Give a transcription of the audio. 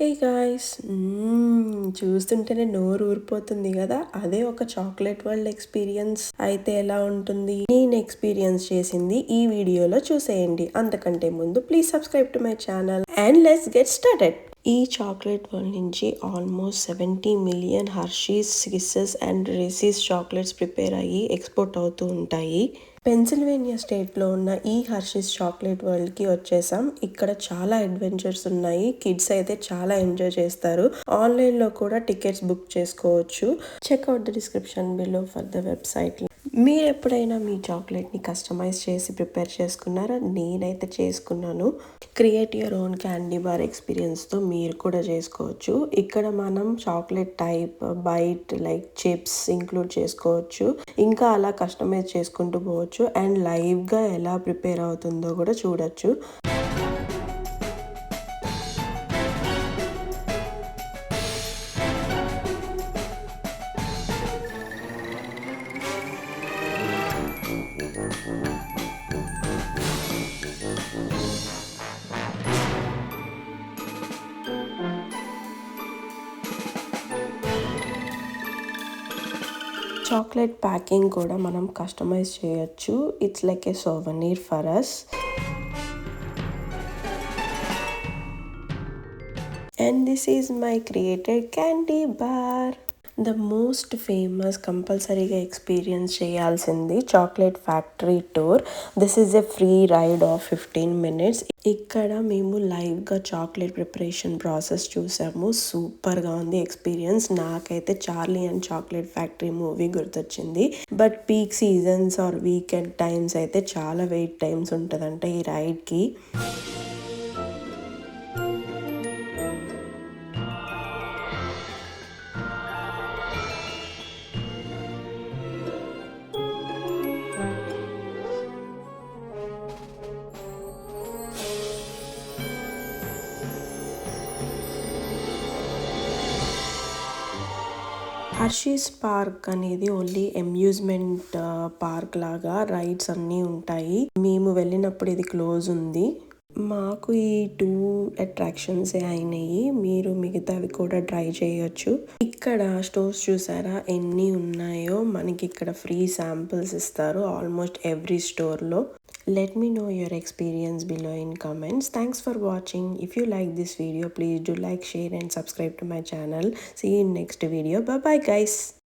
Hey guys చూస్తుంటేనే నోరు ఊరిపోతుంది కదా. అదే ఒక చాక్లెట్ వరల్డ్ ఎక్స్పీరియన్స్ అయితే ఎలా ఉంటుంది, నేను ఎక్స్పీరియన్స్ చేసింది ఈ వీడియోలో చూసేయండి. అంతకంటే ముందు please subscribe to my channel and let's get started. ఈ చాక్లెట్ వరల్డ్ నుంచి almost 70 million Hershey's, Kisses and Reese's chocolates prepare అయ్యి ఎక్స్పోర్ట్ అవుతూ ఉంటాయి. పెన్సిల్వేనియా స్టేట్లో ఉన్న ఈ హర్షీస్ చాక్లెట్ వరల్డ్కి వచ్చేసాం. ఇక్కడ చాలా అడ్వెంచర్స్ ఉన్నాయి. కిడ్స్ అయితే చాలా ఎంజాయ్ చేస్తారు. ఆన్లైన్లో కూడా టికెట్స్ బుక్ చేసుకోవచ్చు. Checkout the description below for the website. మీరు ఎప్పుడైనా మీ చాక్లెట్ని కస్టమైజ్ చేసి ప్రిపేర్ చేసుకున్నారా? నేనైతే చేసుకున్నాను. Create your own candy bar ఎక్స్పీరియన్స్తో మీరు కూడా చేసుకోవచ్చు. ఇక్కడ మనం chocolate type, bite, like chips include చేసుకోవచ్చు. ఇంకా అలా కస్టమైజ్ చేసుకుంటూ పోవచ్చు అండ్ లైవ్గా ఎలా ప్రిపేర్ అవుతుందో కూడా చూడొచ్చు. చాక్లెట్ ప్యాకింగ్ కూడా మనం కస్టమైజ్ చేయొచ్చు. It's like a souvenir for us. And this is my created candy bar. The most famous కంపల్సరీగా ఎక్స్పీరియన్స్ చేయాల్సింది chocolate factory tour. This is a free ride of 15 minutes. ఇక్కడ మేము లైవ్గా చాక్లెట్ ప్రిపరేషన్ ప్రాసెస్ చూసాము. సూపర్గా ఉంది experience. నాకైతే Charlie and chocolate factory movie గుర్తొచ్చింది. But peak seasons or weekend times అయితే చాలా వెయిట్ టైమ్స్ ఉంటుందంట ఈ రైడ్కి. హర్షీస్ పార్క్ అనేది ఓన్లీ అమ్యూజ్మెంట్ పార్క్ లాగా రైడ్స్ అన్నీ ఉంటాయి. మేము వెళ్ళినప్పుడు ఇది క్లోజ్ ఉంది. మాకు ఈ 2 అట్రాక్షన్సే అయినాయి. మీరు మిగతావి కూడా ట్రై చేయొచ్చు. ఇక్కడ స్టోర్స్ చూసారా ఎన్ని ఉన్నాయో. మనకి ఇక్కడ ఫ్రీ శాంపిల్స్ ఇస్తారు ఆల్మోస్ట్ ఎవ్రీ స్టోర్లో. Let me know your experience below in comments. Thanks for watching. If you like this video, please do like, share and subscribe to my channel. See you in next video. Bye bye guys.